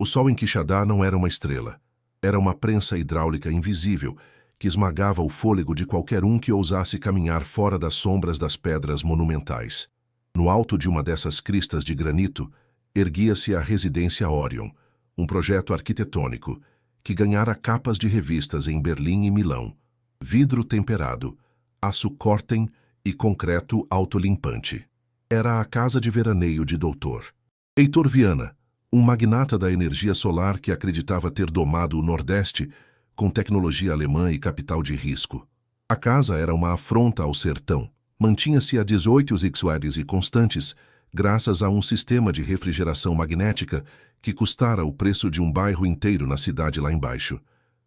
O sol em Quixadá não era uma estrela. Era uma prensa hidráulica invisível que esmagava o fôlego de qualquer um que ousasse caminhar fora das sombras das pedras monumentais. No alto de uma dessas cristas de granito, erguia-se a Residência Orion, um projeto arquitetônico que ganhara capas de revistas em Berlim e Milão. Vidro temperado, aço Corten e concreto autolimpante. Era a casa de veraneio de Dr. Heitor Viana, um magnata da energia solar que acreditava ter domado o Nordeste com tecnologia alemã e capital de risco. A casa era uma afronta ao sertão. Mantinha-se a 18 XWs e constantes, graças a um sistema de refrigeração magnética que custara o preço de um bairro inteiro na cidade lá embaixo.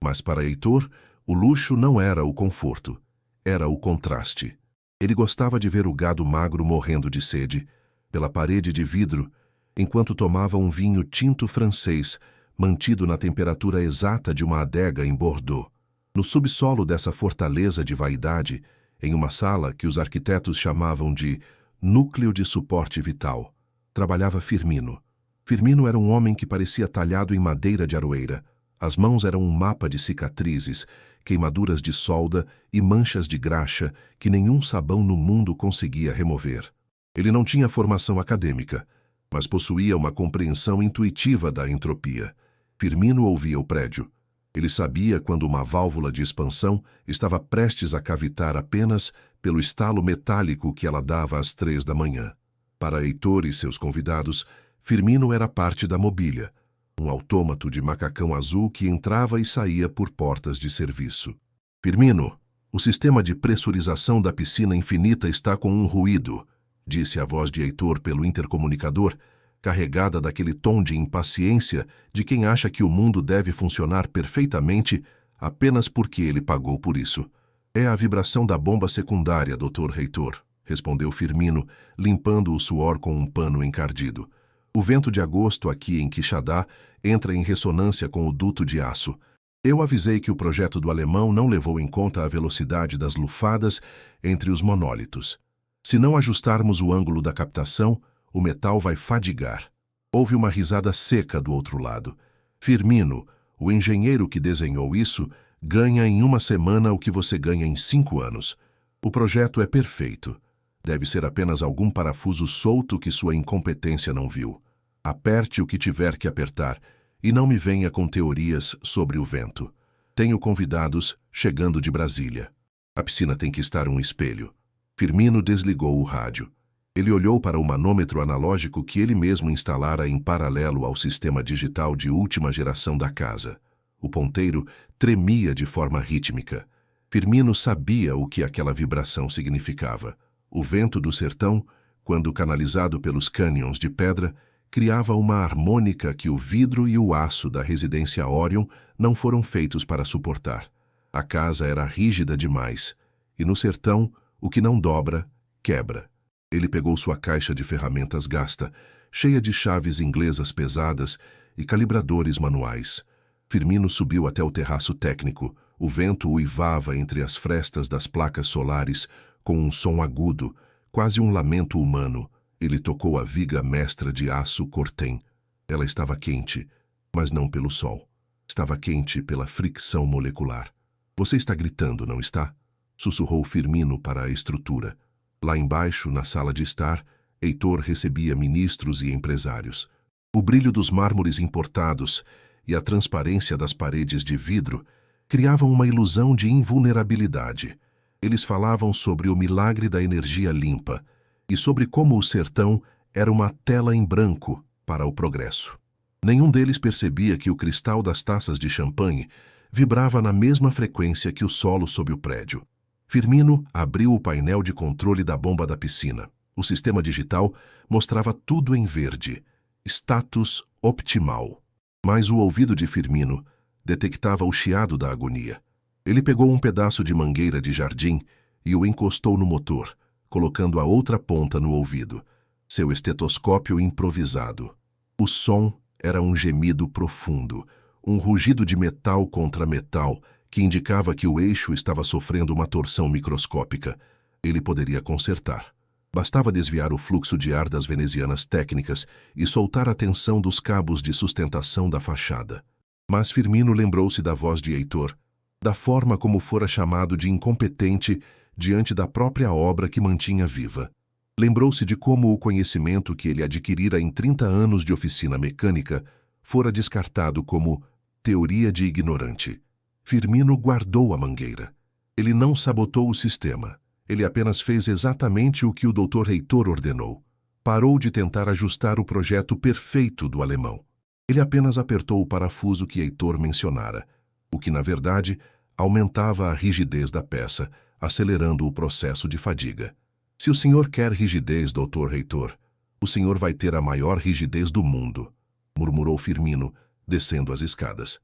Mas para Heitor, o luxo não era o conforto, era o contraste. Ele gostava de ver o gado magro morrendo de sede, pela parede de vidro, enquanto tomava um vinho tinto francês, mantido na temperatura exata de uma adega em Bordeaux. No subsolo dessa fortaleza de vaidade, em uma sala que os arquitetos chamavam de núcleo de suporte vital, trabalhava Firmino. Firmino era um homem que parecia talhado em madeira de aroeira. As mãos eram um mapa de cicatrizes, queimaduras de solda e manchas de graxa que nenhum sabão no mundo conseguia remover. Ele não tinha formação acadêmica, mas possuía uma compreensão intuitiva da entropia. Firmino ouvia o prédio. Ele sabia quando uma válvula de expansão estava prestes a cavitar apenas pelo estalo metálico que ela dava às 3 da manhã. Para Heitor e seus convidados, Firmino era parte da mobília, um autômato de macacão azul que entrava e saía por portas de serviço. Firmino, o sistema de pressurização da piscina infinita está com um ruído, disse a voz de Heitor pelo intercomunicador, carregada daquele tom de impaciência de quem acha que o mundo deve funcionar perfeitamente apenas porque ele pagou por isso. É a vibração da bomba secundária, Dr. Heitor, respondeu Firmino, limpando o suor com um pano encardido. O vento de agosto aqui em Quixadá entra em ressonância com o duto de aço. Eu avisei que o projeto do alemão não levou em conta a velocidade das lufadas entre os monólitos. Se não ajustarmos o ângulo da captação, o metal vai fadigar. Houve uma risada seca do outro lado. Firmino, o engenheiro que desenhou isso, ganha em uma semana o que você ganha em 5 anos. O projeto é perfeito. Deve ser apenas algum parafuso solto que sua incompetência não viu. Aperte o que tiver que apertar e não me venha com teorias sobre o vento. Tenho convidados chegando de Brasília. A piscina tem que estar um espelho. Firmino desligou o rádio. Ele olhou para o manômetro analógico que ele mesmo instalara em paralelo ao sistema digital de última geração da casa. O ponteiro tremia de forma rítmica. Firmino sabia o que aquela vibração significava. O vento do sertão, quando canalizado pelos cânions de pedra, criava uma harmônica que o vidro e o aço da Residência Orion não foram feitos para suportar. A casa era rígida demais, e no sertão, o que não dobra, quebra. Ele pegou sua caixa de ferramentas gasta, cheia de chaves inglesas pesadas e calibradores manuais. Firmino subiu até o terraço técnico. O vento uivava entre as frestas das placas solares com um som agudo, quase um lamento humano. Ele tocou a viga mestra de aço Corten. Ela estava quente, mas não pelo sol. Estava quente pela fricção molecular. Você está gritando, não está? Sussurrou Firmino para a estrutura. Lá embaixo, na sala de estar, Heitor recebia ministros e empresários. O brilho dos mármores importados e a transparência das paredes de vidro criavam uma ilusão de invulnerabilidade. Eles falavam sobre o milagre da energia limpa e sobre como o sertão era uma tela em branco para o progresso. Nenhum deles percebia que o cristal das taças de champanhe vibrava na mesma frequência que o solo sob o prédio. Firmino abriu o painel de controle da bomba da piscina. O sistema digital mostrava tudo em verde. Status optimal. Mas o ouvido de Firmino detectava o chiado da agonia. Ele pegou um pedaço de mangueira de jardim e o encostou no motor, colocando a outra ponta no ouvido. Seu estetoscópio improvisado. O som era um gemido profundo, um rugido de metal contra metal, que indicava que o eixo estava sofrendo uma torção microscópica. Ele poderia consertar. Bastava desviar o fluxo de ar das venezianas técnicas e soltar a tensão dos cabos de sustentação da fachada. Mas Firmino lembrou-se da voz de Heitor, da forma como fora chamado de incompetente diante da própria obra que mantinha viva. Lembrou-se de como o conhecimento que ele adquirira em 30 anos de oficina mecânica fora descartado como teoria de ignorante. Firmino guardou a mangueira. Ele não sabotou o sistema. Ele apenas fez exatamente o que o Dr. Heitor ordenou. Parou de tentar ajustar o projeto perfeito do alemão. Ele apenas apertou o parafuso que Heitor mencionara, o que, na verdade, aumentava a rigidez da peça, acelerando o processo de fadiga. Se o senhor quer rigidez, Dr. Heitor, o senhor vai ter a maior rigidez do mundo, murmurou Firmino, descendo as escadas.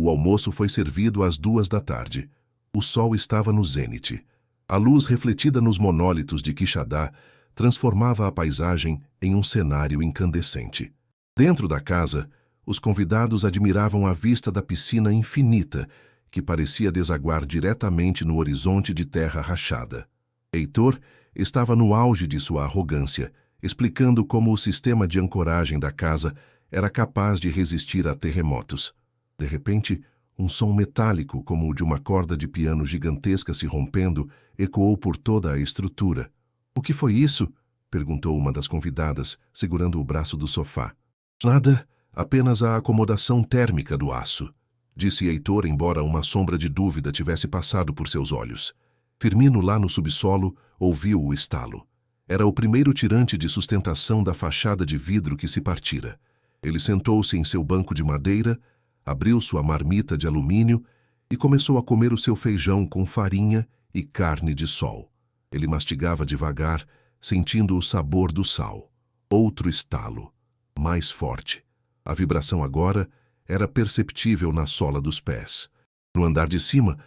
O almoço foi servido às 14h. O sol estava no zênite. A luz refletida nos monólitos de Quixadá transformava a paisagem em um cenário incandescente. Dentro da casa, os convidados admiravam a vista da piscina infinita, que parecia desaguar diretamente no horizonte de terra rachada. Heitor estava no auge de sua arrogância, explicando como o sistema de ancoragem da casa era capaz de resistir a terremotos. De repente, um som metálico, como o de uma corda de piano gigantesca se rompendo, ecoou por toda a estrutura. — O que foi isso? Perguntou uma das convidadas, segurando o braço do sofá. — Nada, apenas a acomodação térmica do aço, disse Heitor, embora uma sombra de dúvida tivesse passado por seus olhos. Firmino, lá no subsolo, ouviu o estalo. Era o primeiro tirante de sustentação da fachada de vidro que se partira. Ele sentou-se em seu banco de madeira, abriu sua marmita de alumínio e começou a comer o seu feijão com farinha e carne de sol. Ele mastigava devagar, sentindo o sabor do sal. Outro estalo, mais forte. A vibração agora era perceptível na sola dos pés. No andar de cima,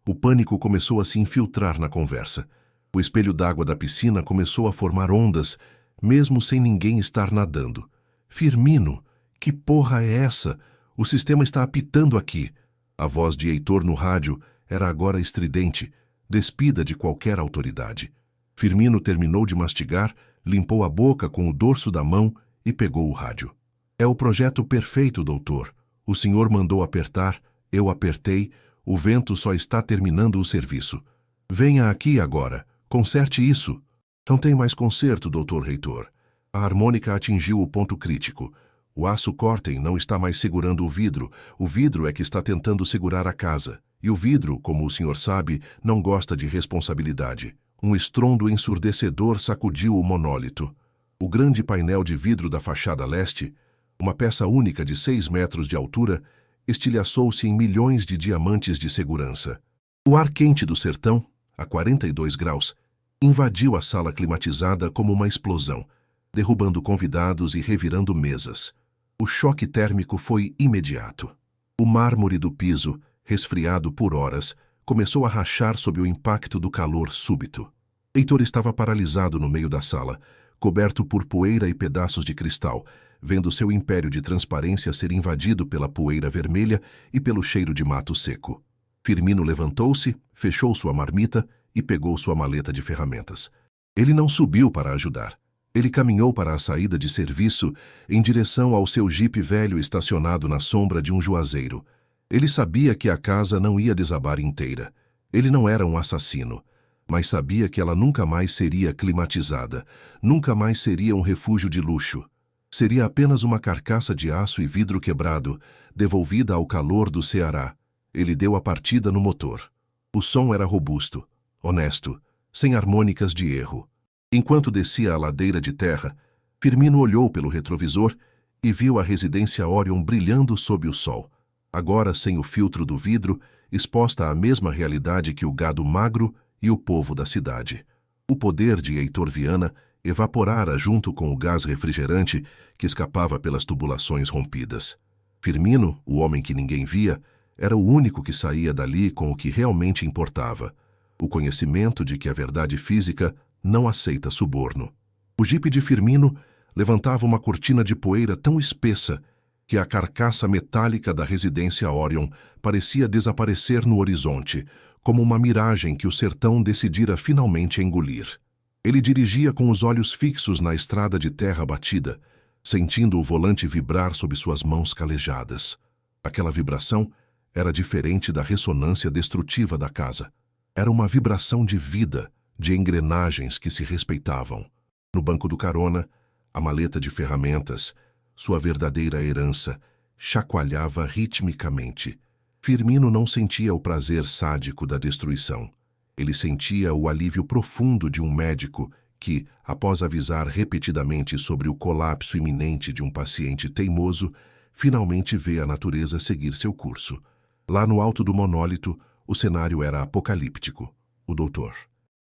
o pânico começou a se infiltrar na conversa. O espelho d'água da piscina começou a formar ondas, mesmo sem ninguém estar nadando. — Firmino, que porra é essa? O sistema está apitando aqui. A voz de Heitor no rádio era agora estridente, despida de qualquer autoridade. Firmino terminou de mastigar, limpou a boca com o dorso da mão e pegou o rádio. — É o projeto perfeito, doutor. O senhor mandou apertar, eu apertei, o vento só está terminando o serviço. Venha aqui agora, conserte isso. Não tem mais conserto, Dr. Heitor. A harmônica atingiu o ponto crítico. O aço Corten não está mais segurando o vidro é que está tentando segurar a casa. E o vidro, como o senhor sabe, não gosta de responsabilidade. Um estrondo ensurdecedor sacudiu o monólito. O grande painel de vidro da fachada leste, uma peça única de 6 metros de altura, estilhaçou-se em milhões de diamantes de segurança. O ar quente do sertão, a 42 graus, invadiu a sala climatizada como uma explosão, derrubando convidados e revirando mesas. O choque térmico foi imediato. O mármore do piso, resfriado por horas, começou a rachar sob o impacto do calor súbito. Heitor estava paralisado no meio da sala, coberto por poeira e pedaços de cristal, vendo seu império de transparência ser invadido pela poeira vermelha e pelo cheiro de mato seco. Firmino levantou-se, fechou sua marmita e pegou sua maleta de ferramentas. Ele não subiu para ajudar. Ele caminhou para a saída de serviço em direção ao seu jipe velho estacionado na sombra de um juazeiro. Ele sabia que a casa não ia desabar inteira. Ele não era um assassino, mas sabia que ela nunca mais seria climatizada, nunca mais seria um refúgio de luxo. Seria apenas uma carcaça de aço e vidro quebrado, devolvida ao calor do Ceará. Ele deu a partida no motor. O som era robusto, honesto, sem harmônicas de erro. Enquanto descia a ladeira de terra, Firmino olhou pelo retrovisor e viu a residência Orion brilhando sob o sol, agora sem o filtro do vidro, exposta à mesma realidade que o gado magro e o povo da cidade. O poder de Heitor Viana evaporara junto com o gás refrigerante que escapava pelas tubulações rompidas. Firmino, o homem que ninguém via, era o único que saía dali com o que realmente importava: o conhecimento de que a verdade física não aceita suborno. O jipe de Firmino levantava uma cortina de poeira tão espessa que a carcaça metálica da residência Orion parecia desaparecer no horizonte, como uma miragem que o sertão decidira finalmente engolir. Ele dirigia com os olhos fixos na estrada de terra batida, sentindo o volante vibrar sob suas mãos calejadas. Aquela vibração era diferente da ressonância destrutiva da casa. Era uma vibração de vida, de engrenagens que se respeitavam. No banco do carona, a maleta de ferramentas, sua verdadeira herança, chacoalhava ritmicamente. Firmino não sentia o prazer sádico da destruição. Ele sentia o alívio profundo de um médico que, após avisar repetidamente sobre o colapso iminente de um paciente teimoso, finalmente vê a natureza seguir seu curso. Lá no alto do monólito, o cenário era apocalíptico. O doutor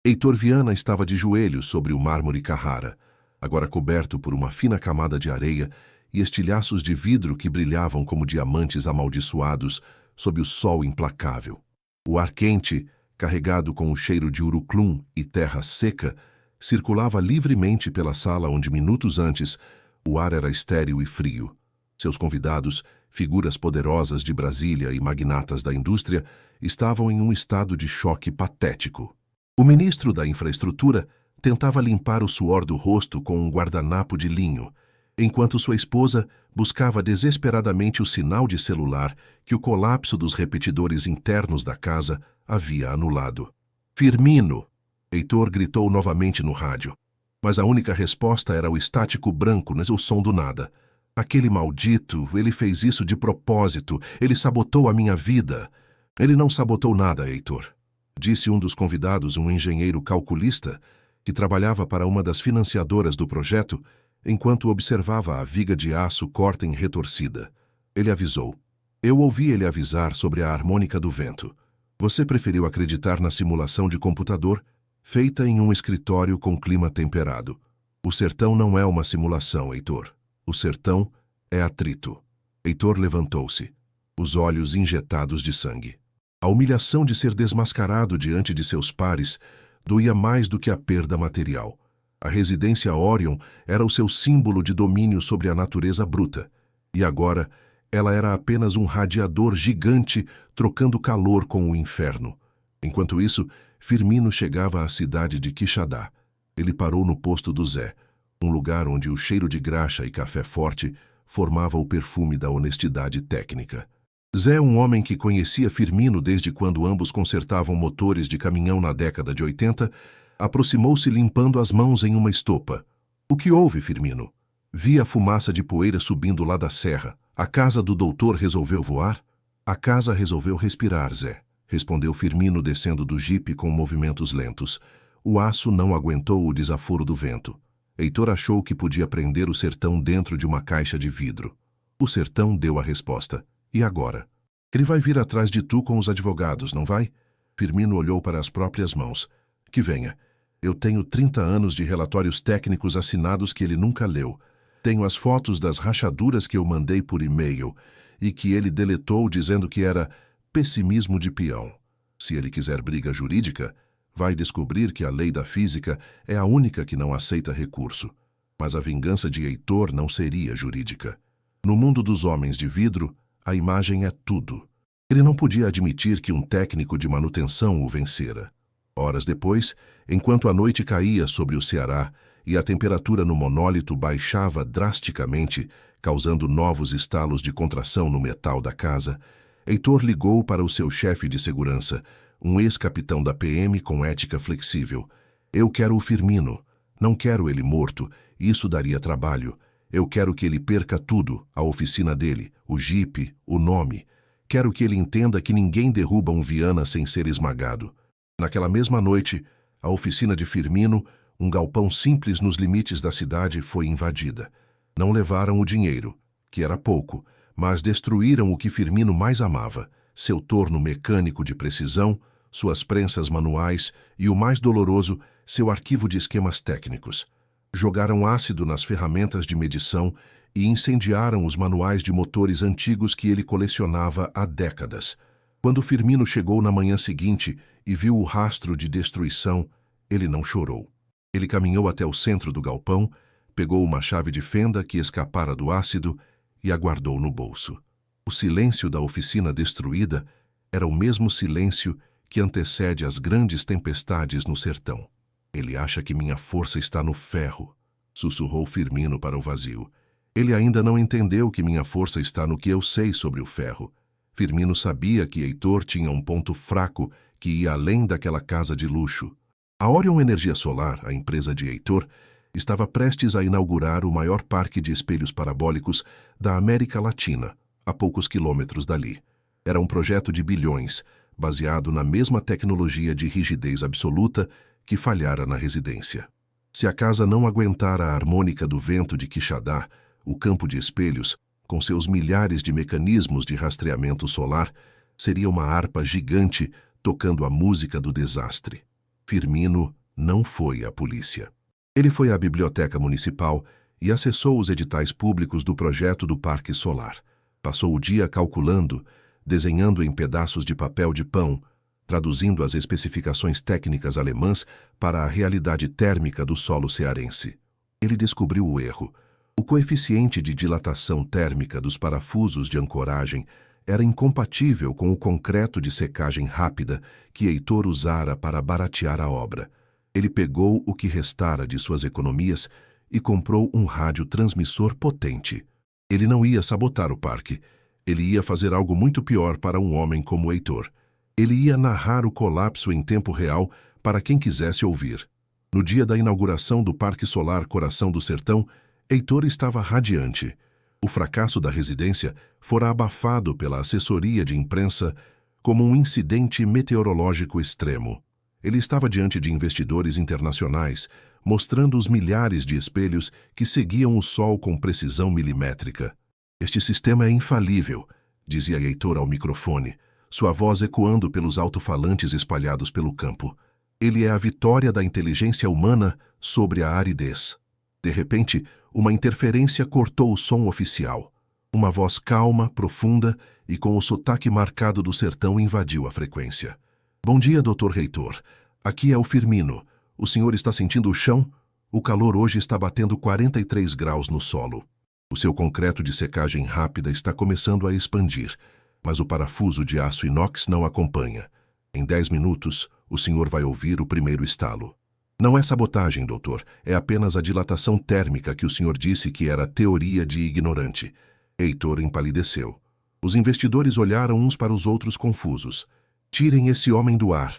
Heitor Viana estava de joelhos sobre o mármore Carrara, agora coberto por uma fina camada de areia e estilhaços de vidro que brilhavam como diamantes amaldiçoados sob o sol implacável. O ar quente, carregado com o cheiro de uruclum e terra seca, circulava livremente pela sala onde minutos antes o ar era estéril e frio. Seus convidados, figuras poderosas de Brasília e magnatas da indústria, estavam em um estado de choque patético. O ministro da Infraestrutura tentava limpar o suor do rosto com um guardanapo de linho, enquanto sua esposa buscava desesperadamente o sinal de celular que o colapso dos repetidores internos da casa havia anulado. "Firmino!" Heitor gritou novamente no rádio, mas a única resposta era o estático branco no som do nada. "Aquele maldito, ele fez isso de propósito, ele sabotou a minha vida." "Ele não sabotou nada, Heitor", disse um dos convidados, um engenheiro calculista que trabalhava para uma das financiadoras do projeto, enquanto observava a viga de aço cortem retorcida. Ele avisou. "Eu ouvi ele avisar sobre a harmônica do vento. Você preferiu acreditar na simulação de computador, feita em um escritório com clima temperado. O sertão não é uma simulação, Heitor. O sertão é atrito." Heitor levantou-se, os olhos injetados de sangue. A humilhação de ser desmascarado diante de seus pares doía mais do que a perda material. A residência Orion era o seu símbolo de domínio sobre a natureza bruta, e agora ela era apenas um radiador gigante trocando calor com o inferno. Enquanto isso, Firmino chegava à cidade de Quixadá. Ele parou no posto do Zé, um lugar onde o cheiro de graxa e café forte formava o perfume da honestidade técnica. Zé, um homem que conhecia Firmino desde quando ambos consertavam motores de caminhão na década de 80, aproximou-se limpando as mãos em uma estopa. "O que houve, Firmino?" "Vi a fumaça de poeira subindo lá da serra. A casa do doutor resolveu voar?" "A casa resolveu respirar, Zé", respondeu Firmino descendo do jipe com movimentos lentos. O aço não aguentou o desaforo do vento. Heitor achou que podia prender o sertão dentro de uma caixa de vidro. O sertão deu a resposta. "E agora?" "Ele vai vir atrás de tu com os advogados, não vai?" Firmino olhou para as próprias mãos. "Que venha. Eu tenho 30 anos de relatórios técnicos assinados que ele nunca leu. Tenho as fotos das rachaduras que eu mandei por e-mail e que ele deletou dizendo que era pessimismo de peão. Se ele quiser briga jurídica, vai descobrir que a lei da física é a única que não aceita recurso. Mas a vingança de Heitor não seria jurídica. No mundo dos homens de vidro, a imagem é tudo. Ele não podia admitir que um técnico de manutenção o vencera. Horas depois, enquanto a noite caía sobre o Ceará e a temperatura no monólito baixava drasticamente, causando novos estalos de contração no metal da casa, Heitor ligou para o seu chefe de segurança, um ex-capitão da PM com ética flexível. "Eu quero o Firmino. Não quero ele morto. Isso daria trabalho. Eu quero que ele perca tudo, a oficina dele, o jipe, o nome. Quero que ele entenda que ninguém derruba um Viana sem ser esmagado." Naquela mesma noite, a oficina de Firmino, um galpão simples nos limites da cidade, foi invadida. Não levaram o dinheiro, que era pouco, mas destruíram o que Firmino mais amava, seu torno mecânico de precisão, suas prensas manuais e, o mais doloroso, seu arquivo de esquemas técnicos. Jogaram ácido nas ferramentas de medição e incendiaram os manuais de motores antigos que ele colecionava há décadas. Quando Firmino chegou na manhã seguinte e viu o rastro de destruição, ele não chorou. Ele caminhou até o centro do galpão, pegou uma chave de fenda que escapara do ácido e a guardou no bolso. O silêncio da oficina destruída era o mesmo silêncio que antecede as grandes tempestades no sertão. Ele acha que minha força está no ferro, sussurrou Firmino para o vazio. Ele ainda não entendeu que minha força está no que eu sei sobre o ferro. Firmino sabia que Heitor tinha um ponto fraco que ia além daquela casa de luxo. A Orion Energia Solar, a empresa de Heitor, estava prestes a inaugurar o maior parque de espelhos parabólicos da América Latina, a poucos quilômetros dali. Era um projeto de bilhões, baseado na mesma tecnologia de rigidez absoluta que falhara na residência. Se a casa não aguentar a harmônica do vento de Quixadá, o campo de espelhos, com seus milhares de mecanismos de rastreamento solar, seria uma harpa gigante tocando a música do desastre. Firmino não foi à polícia. Ele foi à biblioteca municipal e acessou os editais públicos do projeto do Parque Solar. Passou o dia calculando, desenhando em pedaços de papel de pão, traduzindo as especificações técnicas alemãs para a realidade térmica do solo cearense. Ele descobriu o erro. O coeficiente de dilatação térmica dos parafusos de ancoragem era incompatível com o concreto de secagem rápida que Heitor usara para baratear a obra. Ele pegou o que restara de suas economias e comprou um radiotransmissor potente. Ele não ia sabotar o parque. Ele ia fazer algo muito pior para um homem como Heitor. Ele ia narrar o colapso em tempo real para quem quisesse ouvir. No dia da inauguração do Parque Solar Coração do Sertão, Heitor estava radiante. O fracasso da residência fora abafado pela assessoria de imprensa como um incidente meteorológico extremo. Ele estava diante de investidores internacionais, mostrando os milhares de espelhos que seguiam o Sol com precisão milimétrica. Este sistema é infalível, dizia Heitor ao microfone, sua voz ecoando pelos alto-falantes espalhados pelo campo. Ele é a vitória da inteligência humana sobre a aridez. De repente, uma interferência cortou o som oficial. Uma voz calma, profunda e com o sotaque marcado do sertão invadiu a frequência. Bom dia, Dr. Heitor. Aqui é o Firmino. O senhor está sentindo o chão? O calor hoje está batendo 43 graus no solo. O seu concreto de secagem rápida está começando a expandir, mas o parafuso de aço inox não acompanha. Em 10 minutos, o senhor vai ouvir o primeiro estalo. Não é sabotagem, doutor. É apenas a dilatação térmica que o senhor disse que era teoria de ignorante. Heitor empalideceu. Os investidores olharam uns para os outros confusos. Tirem esse homem do ar,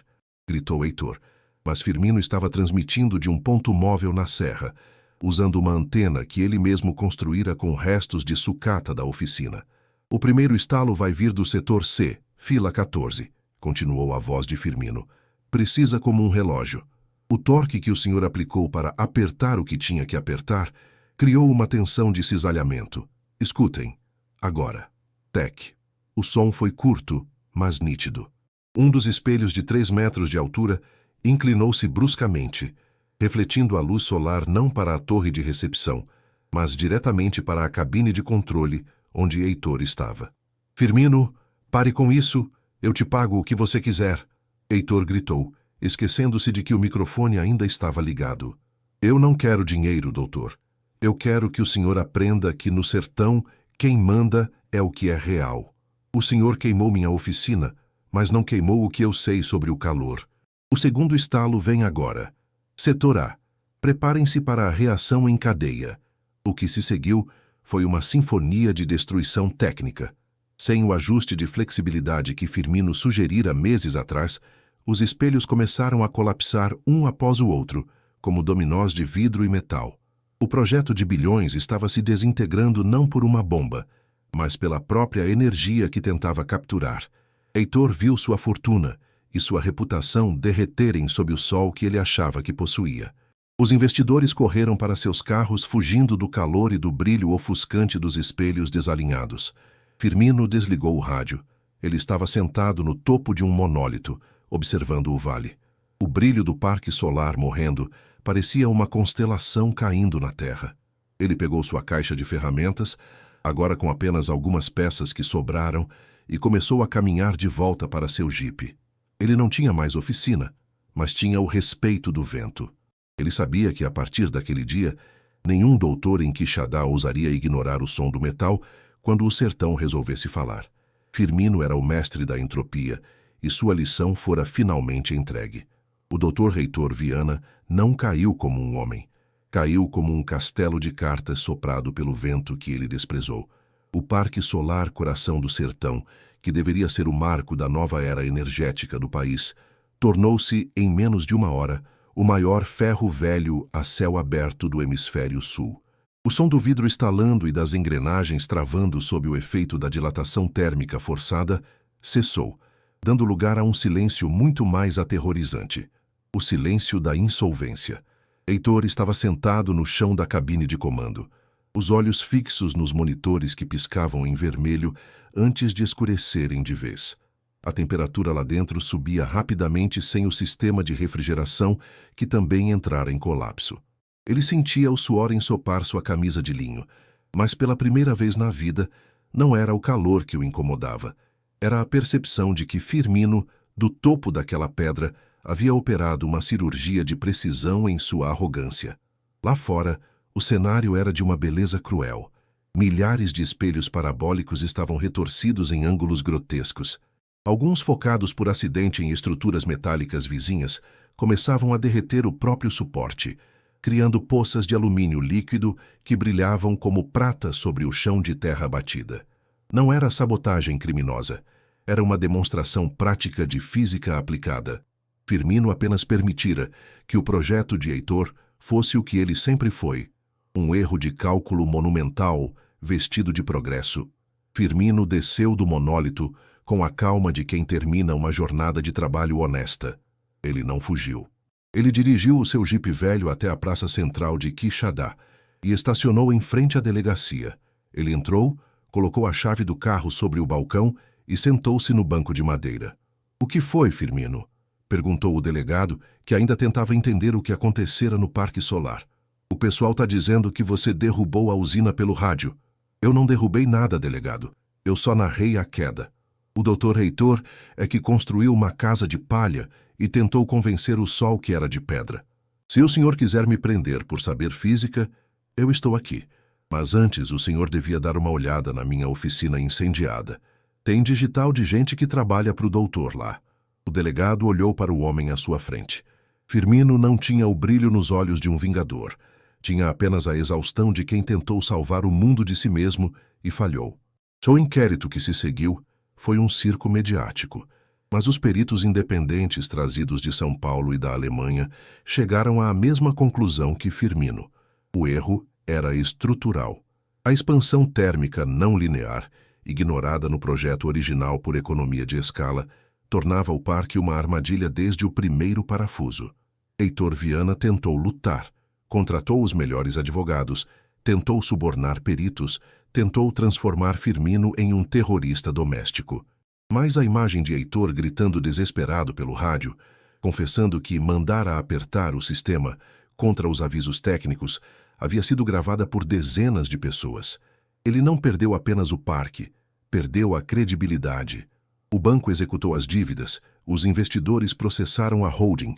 gritou Heitor. Mas Firmino estava transmitindo de um ponto móvel na serra, usando uma antena que ele mesmo construíra com restos de sucata da oficina. O primeiro estalo vai vir do setor C, fila 14, continuou a voz de Firmino. Precisa como um relógio. O torque que o senhor aplicou para apertar o que tinha que apertar criou uma tensão de cisalhamento. Escutem. Agora. Tec. O som foi curto, mas nítido. Um dos espelhos de 3 metros de altura inclinou-se bruscamente, refletindo a luz solar não para a torre de recepção, mas diretamente para a cabine de controle onde Heitor estava. Firmino, pare com isso, eu te pago o que você quiser, Heitor gritou, esquecendo-se de que o microfone ainda estava ligado. Eu não quero dinheiro, doutor. Eu quero que o senhor aprenda que no sertão quem manda é o que é real. O senhor queimou minha oficina, mas não queimou o que eu sei sobre o calor. O segundo estalo vem agora. Setor A. Preparem-se para a reação em cadeia. O que se seguiu foi uma sinfonia de destruição técnica. Sem o ajuste de flexibilidade que Firmino sugerira meses atrás, os espelhos começaram a colapsar um após o outro, como dominós de vidro e metal. O projeto de bilhões estava se desintegrando não por uma bomba, mas pela própria energia que tentava capturar. Heitor viu sua fortuna e sua reputação derreterem sob o sol que ele achava que possuía. Os investidores correram para seus carros fugindo do calor e do brilho ofuscante dos espelhos desalinhados. Firmino desligou o rádio. Ele estava sentado no topo de um monólito, observando o vale. O brilho do parque solar morrendo parecia uma constelação caindo na terra. Ele pegou sua caixa de ferramentas, agora com apenas algumas peças que sobraram, e começou a caminhar de volta para seu jipe. Ele não tinha mais oficina, mas tinha o respeito do vento. Ele sabia que, a partir daquele dia, nenhum doutor em Quixadá ousaria ignorar o som do metal quando o sertão resolvesse falar. Firmino era o mestre da entropia, e sua lição fora finalmente entregue. O Dr. Heitor Viana não caiu como um homem. Caiu como um castelo de cartas soprado pelo vento que ele desprezou. O Parque Solar Coração do Sertão, que deveria ser o marco da nova era energética do país, tornou-se, em menos de uma hora, o maior ferro velho a céu aberto do hemisfério sul. O som do vidro estalando e das engrenagens travando sob o efeito da dilatação térmica forçada cessou, dando lugar a um silêncio muito mais aterrorizante. O silêncio da insolvência. Heitor estava sentado no chão da cabine de comando, os olhos fixos nos monitores que piscavam em vermelho antes de escurecerem de vez. A temperatura lá dentro subia rapidamente sem o sistema de refrigeração, que também entrara em colapso. Ele sentia o suor ensopar sua camisa de linho, mas pela primeira vez na vida, não era o calor que o incomodava. Era a percepção de que Firmino, do topo daquela pedra, havia operado uma cirurgia de precisão em sua arrogância. Lá fora, o cenário era de uma beleza cruel. Milhares de espelhos parabólicos estavam retorcidos em ângulos grotescos. Alguns, focados por acidente em estruturas metálicas vizinhas, começavam a derreter o próprio suporte, criando poças de alumínio líquido que brilhavam como prata sobre o chão de terra batida. Não era sabotagem criminosa. Era uma demonstração prática de física aplicada. Firmino apenas permitira que o projeto de Heitor fosse o que ele sempre foi, um erro de cálculo monumental vestido de progresso. Firmino desceu do monólito com a calma de quem termina uma jornada de trabalho honesta. Ele não fugiu. Ele dirigiu o seu jipe velho até a praça central de Quixadá e estacionou em frente à delegacia. Ele entrou, colocou a chave do carro sobre o balcão e sentou-se no banco de madeira. "O que foi, Firmino?" perguntou o delegado, que ainda tentava entender o que acontecera no Parque Solar. "O pessoal está dizendo que você derrubou a usina pelo rádio." "Eu não derrubei nada, delegado. Eu só narrei a queda. O Dr. Heitor é que construiu uma casa de palha e tentou convencer o sol que era de pedra. Se o senhor quiser me prender por saber física, eu estou aqui. Mas antes o senhor devia dar uma olhada na minha oficina incendiada. Tem digital de gente que trabalha para o doutor lá." O delegado olhou para o homem à sua frente. Firmino não tinha o brilho nos olhos de um vingador. Tinha apenas a exaustão de quem tentou salvar o mundo de si mesmo e falhou. O inquérito que se seguiu foi um circo mediático, mas os peritos independentes trazidos de São Paulo e da Alemanha chegaram à mesma conclusão que Firmino. O erro era estrutural. A expansão térmica não linear, ignorada no projeto original por economia de escala, tornava o parque uma armadilha desde o primeiro parafuso. Heitor Viana tentou lutar, contratou os melhores advogados, tentou subornar peritos, tentou transformar Firmino em um terrorista doméstico. Mas a imagem de Heitor gritando desesperado pelo rádio, confessando que mandara apertar o sistema contra os avisos técnicos, havia sido gravada por dezenas de pessoas. Ele não perdeu apenas o parque, perdeu a credibilidade. O banco executou as dívidas, os investidores processaram a holding,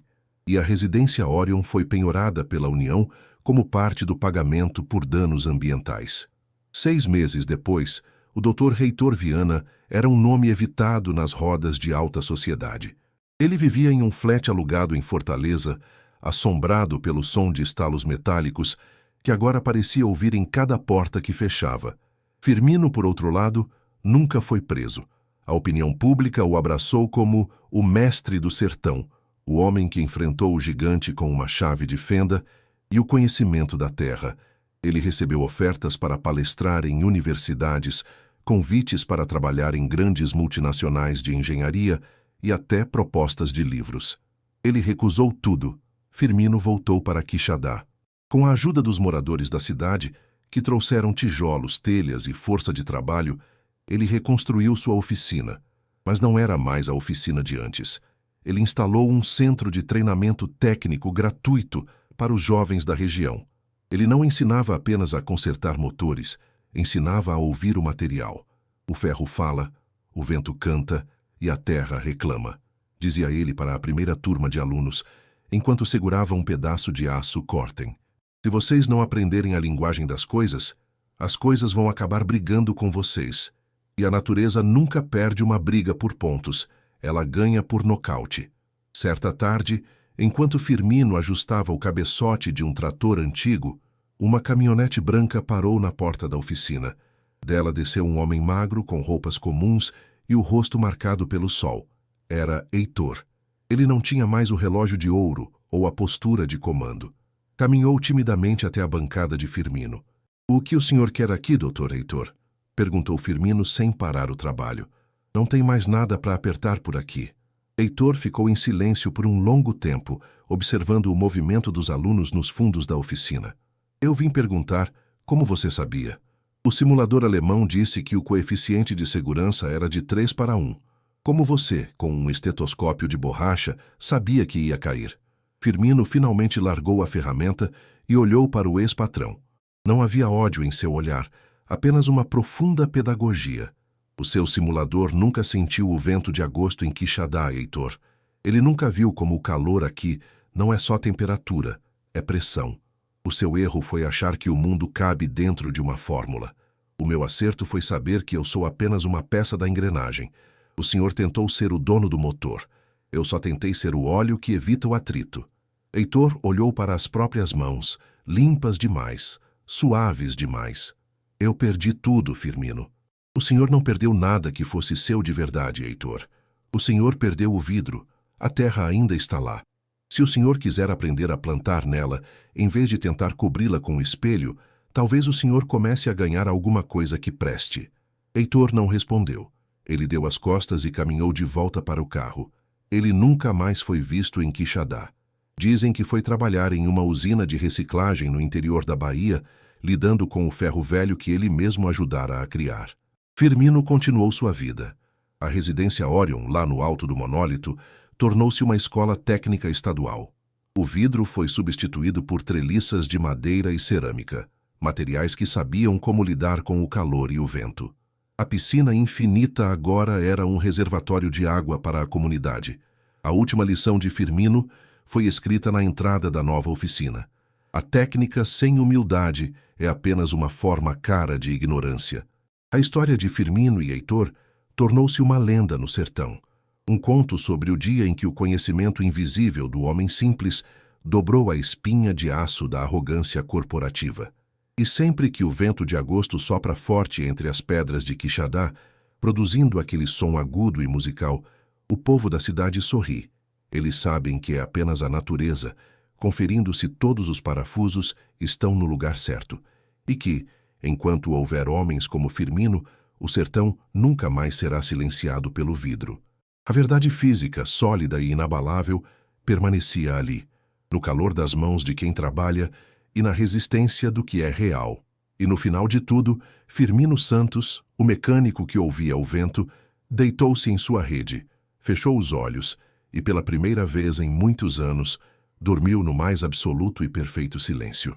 e a residência Orion foi penhorada pela União como parte do pagamento por danos ambientais. 6 meses depois, o Dr. Heitor Viana era um nome evitado nas rodas de alta sociedade. Ele vivia em um flat alugado em Fortaleza, assombrado pelo som de estalos metálicos que agora parecia ouvir em cada porta que fechava. Firmino, por outro lado, nunca foi preso. A opinião pública o abraçou como o mestre do sertão, o homem que enfrentou o gigante com uma chave de fenda e o conhecimento da terra. Ele recebeu ofertas para palestrar em universidades, convites para trabalhar em grandes multinacionais de engenharia e até propostas de livros. Ele recusou tudo. Firmino voltou para Quixadá. Com a ajuda dos moradores da cidade, que trouxeram tijolos, telhas e força de trabalho, ele reconstruiu sua oficina, mas não era mais a oficina de antes. Ele instalou um centro de treinamento técnico gratuito para os jovens da região. Ele não ensinava apenas a consertar motores, ensinava a ouvir o material. O ferro fala, o vento canta e a terra reclama, dizia ele para a primeira turma de alunos, enquanto segurava um pedaço de aço Corten. Se vocês não aprenderem a linguagem das coisas, as coisas vão acabar brigando com vocês. E a natureza nunca perde uma briga por pontos, ela ganha por nocaute. Certa tarde, Enquanto Firmino ajustava o cabeçote de um trator antigo, uma caminhonete branca parou na porta da oficina. Dela desceu um homem magro com roupas comuns e o rosto marcado pelo sol. Era Heitor. Ele não tinha mais o relógio de ouro ou a postura de comando. Caminhou timidamente até a bancada de Firmino. "O que o senhor quer aqui, Dr. Heitor?" perguntou Firmino sem parar o trabalho. "Não tem mais nada para apertar por aqui." Heitor ficou em silêncio por um longo tempo, observando o movimento dos alunos nos fundos da oficina. "Eu vim perguntar, como você sabia?" "O simulador alemão disse que o coeficiente de segurança era de 3:1. Como você, com um estetoscópio de borracha, sabia que ia cair?" Firmino finalmente largou a ferramenta e olhou para o ex-patrão. Não havia ódio em seu olhar, apenas uma profunda pedagogia. "O seu simulador nunca sentiu o vento de agosto em Quixadá, Heitor. Ele nunca viu como o calor aqui não é só temperatura, é pressão. O seu erro foi achar que o mundo cabe dentro de uma fórmula. O meu acerto foi saber que eu sou apenas uma peça da engrenagem. O senhor tentou ser o dono do motor. Eu só tentei ser o óleo que evita o atrito." Heitor olhou para as próprias mãos, limpas demais, suaves demais. "Eu perdi tudo, Firmino." "O senhor não perdeu nada que fosse seu de verdade, Heitor. O senhor perdeu o vidro. A terra ainda está lá. Se o senhor quiser aprender a plantar nela, em vez de tentar cobri-la com o espelho, talvez o senhor comece a ganhar alguma coisa que preste." Heitor não respondeu. Ele deu as costas e caminhou de volta para o carro. Ele nunca mais foi visto em Quixadá. Dizem que foi trabalhar em uma usina de reciclagem no interior da Bahia, lidando com o ferro velho que ele mesmo ajudara a criar. Firmino continuou sua vida. A residência Orion, lá no alto do monólito, tornou-se uma escola técnica estadual. O vidro foi substituído por treliças de madeira e cerâmica, materiais que sabiam como lidar com o calor e o vento. A piscina infinita agora era um reservatório de água para a comunidade. A última lição de Firmino foi escrita na entrada da nova oficina. A técnica sem humildade é apenas uma forma cara de ignorância. A história de Firmino e Heitor tornou-se uma lenda no sertão. Um conto sobre o dia em que o conhecimento invisível do homem simples dobrou a espinha de aço da arrogância corporativa. E sempre que o vento de agosto sopra forte entre as pedras de Quixadá, produzindo aquele som agudo e musical, o povo da cidade sorri. Eles sabem que é apenas a natureza, conferindo se todos os parafusos estão no lugar certo, e que, enquanto houver homens como Firmino, o sertão nunca mais será silenciado pelo vidro. A verdade física, sólida e inabalável, permanecia ali, no calor das mãos de quem trabalha e na resistência do que é real. E no final de tudo, Firmino Santos, o mecânico que ouvia o vento, deitou-se em sua rede, fechou os olhos e, pela primeira vez em muitos anos, dormiu no mais absoluto e perfeito silêncio.